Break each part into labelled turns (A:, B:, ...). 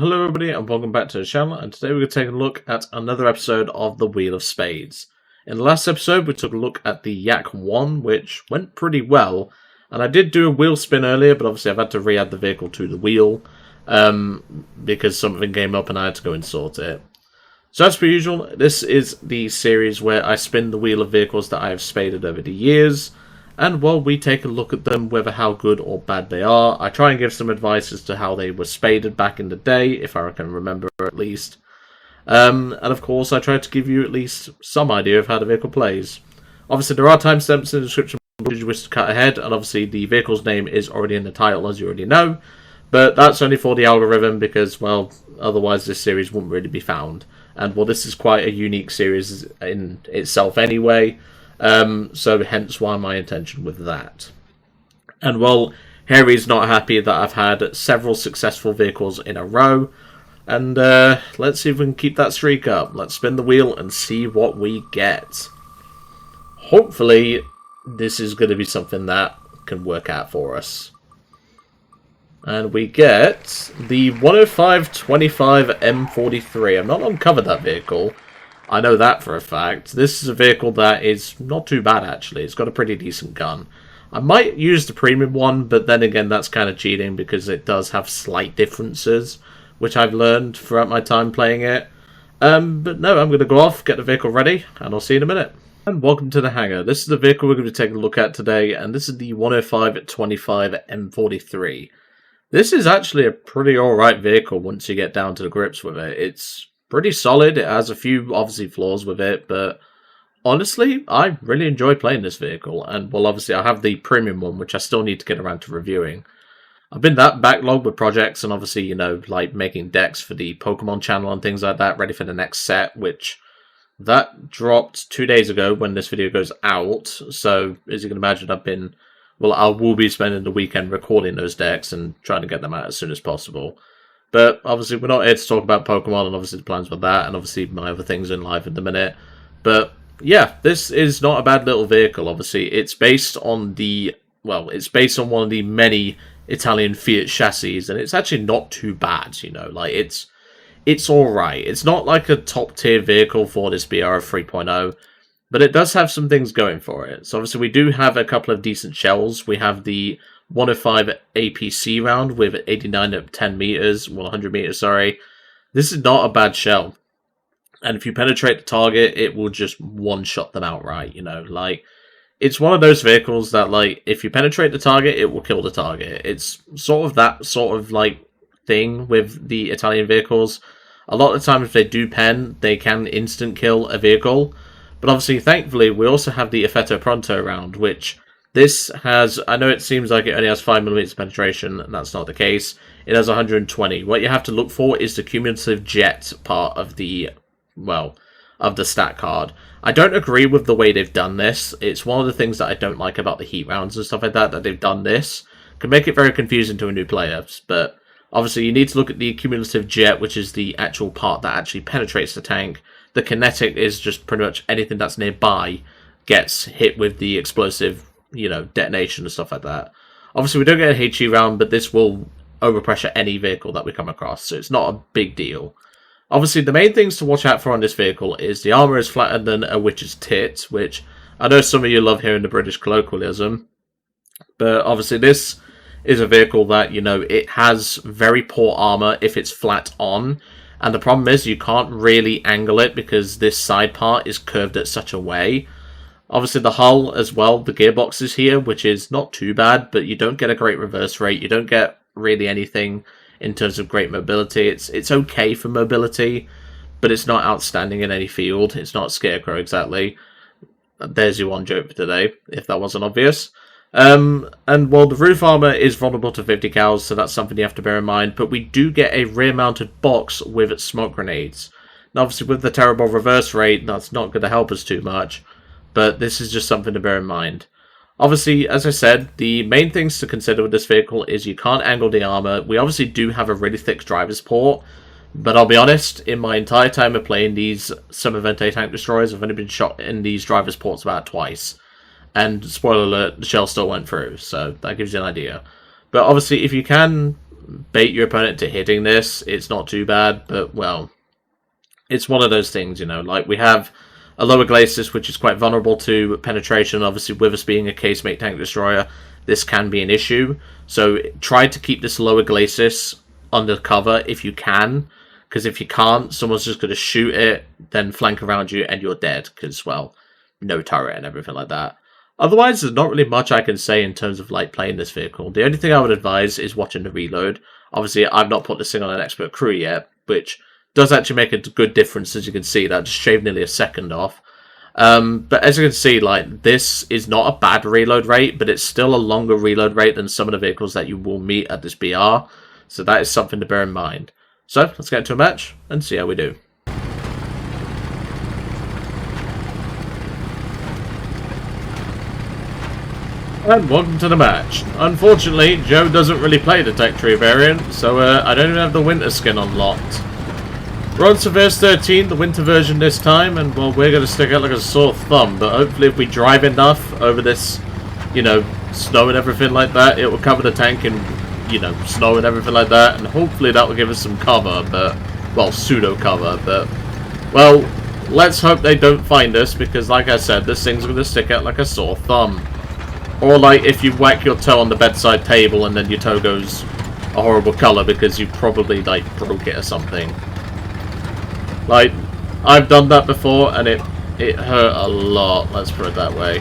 A: Hello everybody and welcome back to the channel, and today we're going to take a look at another episode of the Wheel of Spades. In the last episode we took a look at the Yak 1, which went pretty well, and I did do a wheel spin earlier, but obviously I've had to re-add the vehicle to the wheel because something came up and I had to go and sort it. So as per usual, this is the series where I spin the wheel of vehicles that I have spaded over the years, and while we take a look at them, whether how good or bad they are, I try and give some advice as to how they were spaded back in the day, if I can remember at least. And of course, I try to give you at least some idea of how the vehicle plays. Obviously, there are timestamps in the description should you wish to cut ahead, and obviously the vehicle's name is already in the title, as you already know. But that's only for the algorithm because, well, otherwise this series wouldn't really be found. And, well, this is quite a unique series in itself anyway. So hence why my intention with that. And well, Harry's not happy that I've had several successful vehicles in a row. And let's see if we can keep that streak up. Let's spin the wheel and see what we get. Hopefully, this is going to be something that can work out for us. And we get the 10525 M43. I've not uncovered that vehicle. I know that for a fact. This is a vehicle that is not too bad, actually. It's got a pretty decent gun. I might use the premium one, but then again, that's kind of cheating because it does have slight differences, which I've learned throughout my time playing it. But no, I'm going to go off, get the vehicle ready, and I'll see you in a minute. And welcome to the hangar. This is the vehicle we're going to be taking a look at today, and this is the 10525 M43. This is actually a pretty alright vehicle once you get down to the grips with it. It's pretty solid. It has a few, obviously, flaws with it, but honestly, I really enjoy playing this vehicle. And, well, obviously, I have the premium one, which I still need to get around to reviewing. I've been that backlogged with projects and, obviously, you know, like making decks for the Pokemon channel and things like that, ready for the next set, which that dropped 2 days ago when this video goes out. So, as you can imagine, I will be spending the weekend recording those decks and trying to get them out as soon as possible. But obviously, we're not here to talk about Pokemon and obviously the plans with that, and obviously my other things in life at the minute. But yeah, this is not a bad little vehicle. Obviously, it's based on one of the many Italian Fiat chassis, and it's actually not too bad. You know, like it's all right. It's not like a top tier vehicle for this BR 3.0. But it does have some things going for it. So obviously we do have a couple of decent shells. We have the 105 APC round with 89 at 10 meters, 100 meters, sorry. This is not a bad shell. And if you penetrate the target, it will just one-shot them outright, you know. Like, it's one of those vehicles that, like, if you penetrate the target, it will kill the target. It's sort of that sort of, like, thing with the Italian vehicles. A lot of the time, if they do pen, they can instant kill a vehicle. But obviously, thankfully, we also have the Effetto Pronto round, which this has, I know it seems like it only has 5mm penetration, and that's not the case. It has 120. What you have to look for is the cumulative jet part of the, of the stat card. I don't agree with the way they've done this. It's one of the things that I don't like about the heat rounds and stuff like that they've done this. Can make it very confusing to a new player, but obviously you need to look at the cumulative jet, which is the actual part that actually penetrates the tank. The kinetic is just pretty much anything that's nearby gets hit with the explosive, you know, detonation and stuff like that. Obviously, we don't get a HE round, but this will overpressure any vehicle that we come across, so it's not a big deal. Obviously, the main things to watch out for on this vehicle is the armor is flatter than a witch's tit, which I know some of you love hearing the British colloquialism, but obviously this is a vehicle that, you know, it has very poor armor if it's flat on. And the problem is you can't really angle it because this side part is curved at such a way. Obviously the hull as well, the gearbox is here, which is not too bad, but you don't get a great reverse rate. You don't get really anything in terms of great mobility. It's okay for mobility, but it's not outstanding in any field. It's not Scarecrow exactly. There's your one joke for today, if that wasn't obvious. And well, the roof armor is vulnerable to 50 cals, so that's something you have to bear in mind. But we do get a rear-mounted box with smoke grenades. Now, obviously, with the terrible reverse rate, that's not going to help us too much. But this is just something to bear in mind. Obviously, as I said, the main things to consider with this vehicle is you can't angle the armor. We obviously do have a really thick driver's port. But I'll be honest, in my entire time of playing these Summer Vente tank destroyers, I've only been shot in these driver's ports about twice. And, spoiler alert, the shell still went through, so that gives you an idea. But obviously, if you can bait your opponent to hitting this, it's not too bad. But, well, it's one of those things, you know. Like, we have a lower glacis, which is quite vulnerable to penetration. Obviously, with us being a casemate tank destroyer, this can be an issue. So try to keep this lower glacis under cover if you can. Because if you can't, someone's just going to shoot it, then flank around you, and you're dead. Because, well, no turret and everything like that. Otherwise, there's not really much I can say in terms of like playing this vehicle. The only thing I would advise is watching the reload. Obviously, I've not put this thing on an expert crew yet, which does actually make a good difference, as you can see. That just shaved nearly a second off. But as you can see, like, this is not a bad reload rate, but it's still a longer reload rate than some of the vehicles that you will meet at this BR. So that is something to bear in mind. So, let's get into a match and see how we do. And welcome to the match. Unfortunately, Joe doesn't really play the Tech Tree variant, so I don't even have the winter skin unlocked. We're on Severus 13, the winter version this time, and well, we're going to stick out like a sore thumb, but hopefully if we drive enough over this, you know, snow and everything like that, it will cover the tank in, you know, snow and everything like that, and hopefully that will give us some cover, but, well, pseudo cover, but, well, let's hope they don't find us, because like I said, this thing's going to stick out like a sore thumb. Or like if you whack your toe on the bedside table and then your toe goes a horrible colour because you probably like broke it or something. Like, I've done that before and it hurt a lot, let's put it that way.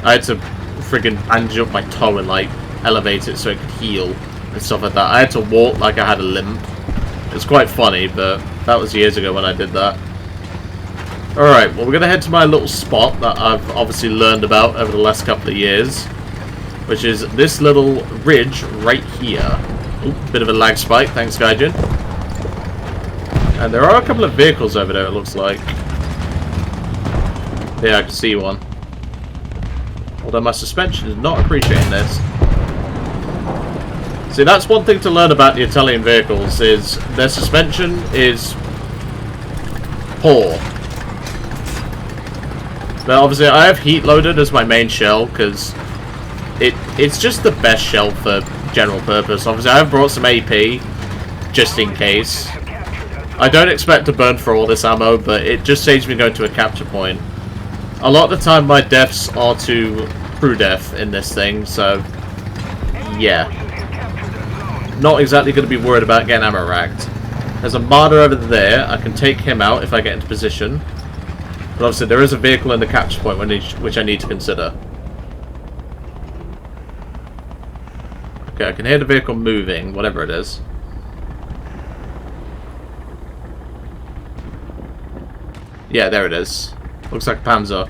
A: I had to friggin' bandage up my toe and like elevate it so it could heal and stuff like that. I had to walk like I had a limp. It's quite funny, but that was years ago when I did that. Alright, well, we're going to head to my little spot that I've obviously learned about over the last couple of years, which is this little ridge right here. Ooh, bit of a lag spike, thanks Gaijin. And there are a couple of vehicles over there, it looks like. Yeah, I can see one. Although my suspension is not appreciating this. See, that's one thing to learn about the Italian vehicles, is their suspension is poor. But obviously I have heat loaded as my main shell because it's just the best shell for general purpose. Obviously I have brought some AP just in case. I don't expect to burn for all this ammo, but it just saves me going to a capture point. A lot of the time my deaths are to crew death in this thing, so yeah. Not exactly going to be worried about getting ammo racked. There's a martyr over there. I can take him out if I get into position. But obviously there is a vehicle in the capture point which I need to consider. Okay, I can hear the vehicle moving, whatever it is. Yeah, there it is. Looks like a Panzer.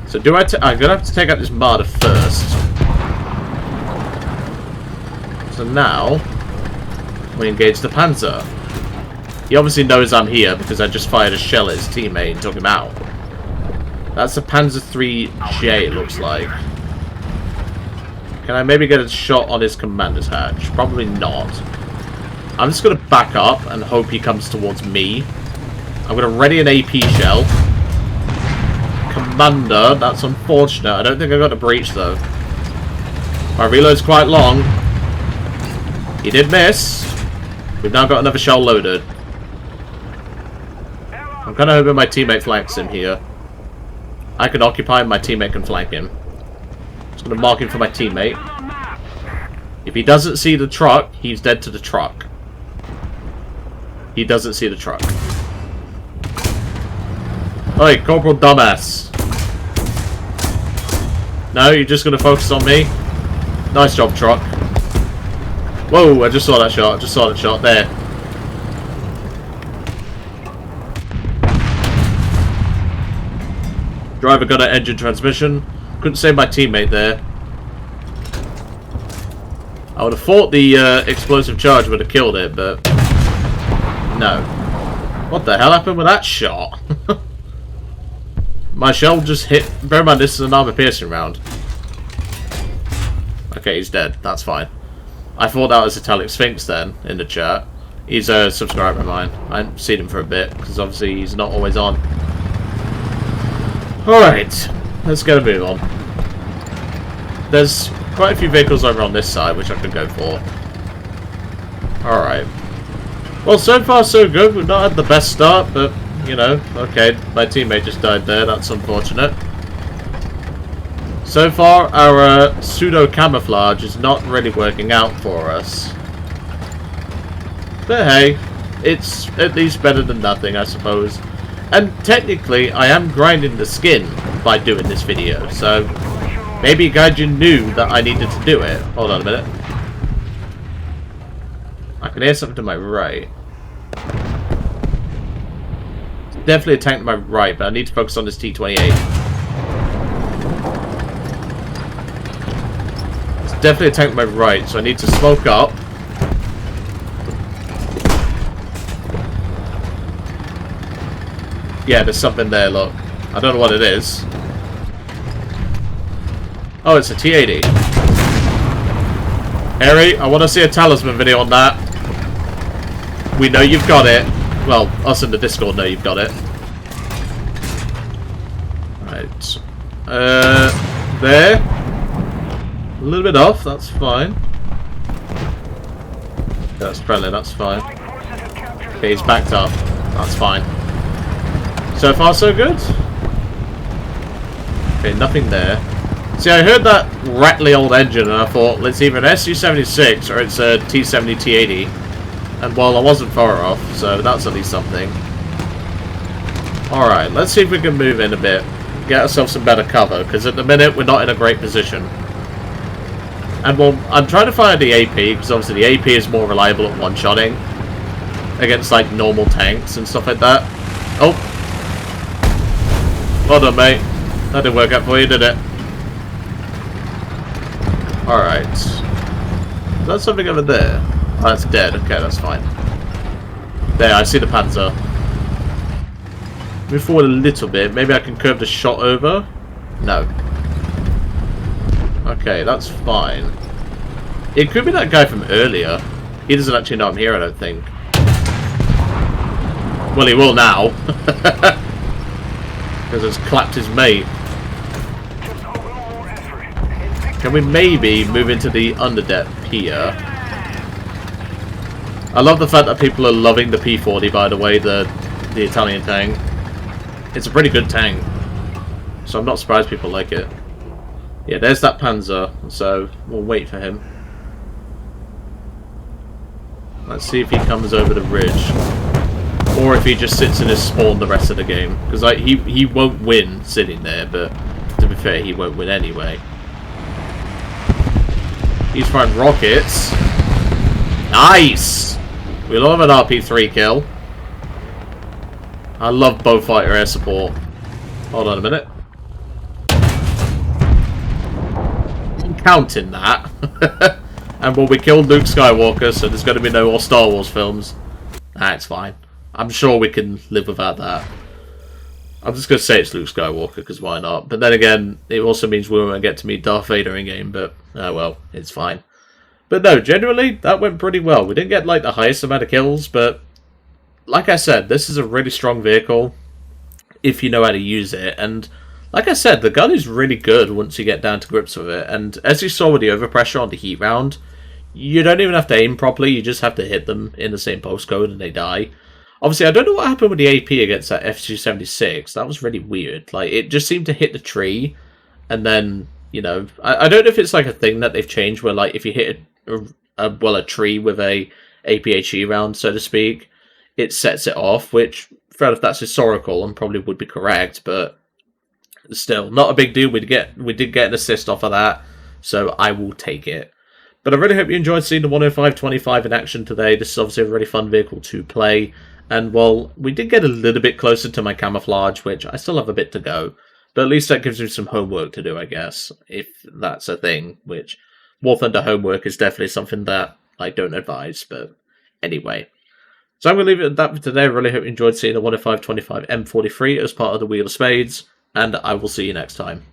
A: So I'm going to have to take out this martyr first. So now, we engage the Panzer. He obviously knows I'm here because I just fired a shell at his teammate and took him out. That's a Panzer 3J, it looks like. Can I maybe get a shot on his commander's hatch? Probably not. I'm just going to back up and hope he comes towards me. I'm going to ready an AP shell. Commander, that's unfortunate. I don't think I got a breach though. My reload's quite long. He did miss. We've now got another shell loaded. I'm kind of hoping my teammate flanks him here. I can occupy him, my teammate can flank him. Just going to mark him for my teammate. If he doesn't see the truck, he's dead to the truck. He doesn't see the truck. Oi, Corporal Dumbass. No, you're just going to focus on me? Nice job, truck. Whoa, I just saw that shot. I just saw that shot. There. Driver got an engine transmission. Couldn't save my teammate there. I would have thought the explosive charge would have killed it, but no. What the hell happened with that shot? My shell just hit. Bear in mind, this is an armor-piercing round. Okay, he's dead. That's fine. I thought that was Italic Sphinx then in the chat. He's a subscriber of mine. I haven't seen him for a bit because obviously he's not always on. Alright, let's get a move on. There's quite a few vehicles over on this side which I could go for. Alright. Well, so far so good. We've not had the best start, but, you know, okay, my teammate just died there. That's unfortunate. So far, our pseudo-camouflage is not really working out for us. But hey, it's at least better than nothing, I suppose. And technically, I am grinding the skin by doing this video, so maybe Gaijin knew that I needed to do it. Hold on a minute. I can hear something to my right. It's definitely a tank to my right, but I need to focus on this T-28. It's definitely a tank to my right, so I need to smoke up. Yeah, there's something there, look. I don't know what it is. Oh, it's a T-80. Harry, I want to see a talisman video on that. We know you've got it. Well, us in the Discord know you've got it. Right. There. A little bit off, that's fine. That's friendly, that's fine. Okay, he's backed up. That's fine. So far, so good. Okay, nothing there. See, I heard that rattly old engine, and I thought, it's either an SU-76 or it's a T-70 T-80. And, well, I wasn't far off, so that's at least something. Alright, let's see if we can move in a bit. Get ourselves some better cover, because at the minute, we're not in a great position. And, well, I'm trying to find the AP, because obviously the AP is more reliable at one-shotting. Against, like, normal tanks and stuff like that. Oh! Well done, mate. That didn't work out for you, did it? Alright. Is that something over there? Oh, that's dead. Okay, that's fine. There, I see the Panzer. Move forward a little bit. Maybe I can curve the shot over? No. Okay, that's fine. It could be that guy from earlier. He doesn't actually know I'm here, I don't think. Well, he will now. Because it's clapped his mate. Can we maybe move into the underdeck here? I love the fact that people are loving the P40, by the way, the Italian tank. It's a pretty good tank. So I'm not surprised people like it. Yeah, there's that Panzer, so we'll wait for him. Let's see if he comes over the ridge. Or if he just sits in his spawn the rest of the game. Because like, he won't win sitting there, but to be fair, he won't win anyway. He's firing rockets. Nice! We love an RP3 kill. I love Bowfighter air support. Hold on a minute. I'm counting that. And well, we killed Luke Skywalker, so there's going to be no more Star Wars films. Nah, it's fine. I'm sure we can live without that. I'm just going to say it's Luke Skywalker, because why not? But then again, it also means we won't get to meet Darth Vader in-game, but, oh well, it's fine. But no, generally, that went pretty well. We didn't get, like, the highest amount of kills, but, like I said, this is a really strong vehicle, if you know how to use it, and, like I said, the gun is really good once you get down to grips with it, and as you saw with the overpressure on the heat round, you don't even have to aim properly, you just have to hit them in the same postcode and they die. Obviously, I don't know what happened with the AP against that F276. That was really weird. Like, it just seemed to hit the tree, and then, you know, I don't know if it's like a thing that they've changed where, like, if you hit a tree with a APHE round, so to speak, it sets it off, which, fair enough, that's historical and probably would be correct, but still, not a big deal. We did get an assist off of that, so I will take it. But I really hope you enjoyed seeing the 105-25 in action today. This is obviously a really fun vehicle to play. And, well, we did get a little bit closer to my camouflage, which I still have a bit to go. But at least that gives me some homework to do, I guess, if that's a thing, which War Thunder homework is definitely something that I don't advise. But anyway. So I'm going to leave it at that for today. I really hope you enjoyed seeing the 105-25 M43 as part of the Wheel of Spades. And I will see you next time.